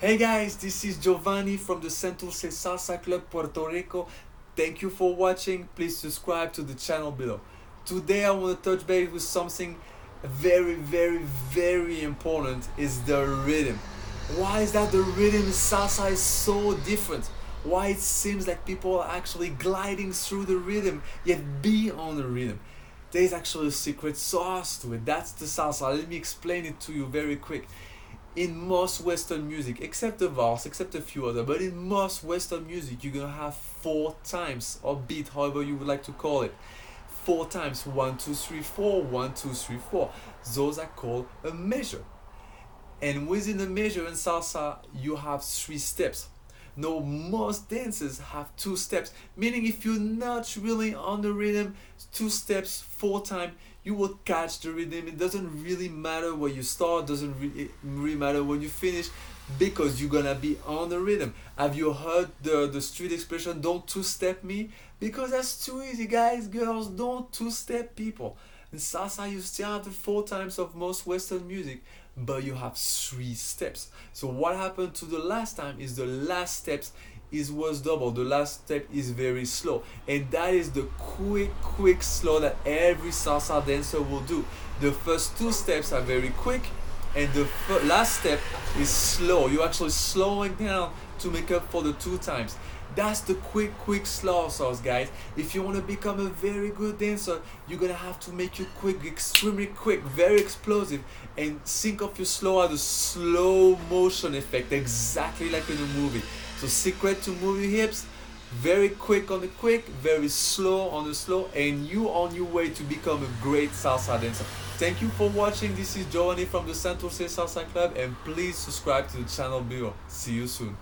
Hey guys, this is Giovanni from the Santurce Salsa Club, Puerto Rico. Thank you for watching. Please subscribe to the channel below. Today I want to touch base with something very important is the rhythm. Why is that the rhythm in salsa is so different? Why it seems like people are actually gliding through the rhythm yet be on the rhythm? There's actually a secret sauce to it. That's the salsa. Let me explain it to you very quick. In most Western music, except the vals, except a few other, but in most Western music, you're gonna have four times or beat, however you would like to call it. Four times, 1 2 3 4, 1 2 3 4. Those are called a measure. And within the measure in salsa, you have three steps. No, most dances have two steps, meaning if you're not really on the rhythm, two steps, four times, you will catch the rhythm. It doesn't really matter where you start, doesn't really matter when you finish, because you're gonna be on the rhythm. Have you heard the street expression, don't two-step me? Because that's too easy, guys, girls, don't two-step people. In salsa, you still have the four times of most Western music, but you have three steps. So what happened to the last time is the last steps was double. The last step is very slow, and that is the quick slow that every salsa dancer will do. The first two steps are very quick, and the last step is slow. You're actually slowing down to make up for the two times. That's the quick slow sauce, guys. If you want to become a very good dancer, you're gonna have to make you quick, extremely quick, very explosive, and think of your slow as a slow motion effect, exactly like in a movie. So secret to move your hips, very quick on the quick, very slow on the slow, and you on your way to become a great salsa dancer. Thank you for watching. This is Giovanni from the Santurce Salsa Club, and please subscribe to the channel below. See you soon.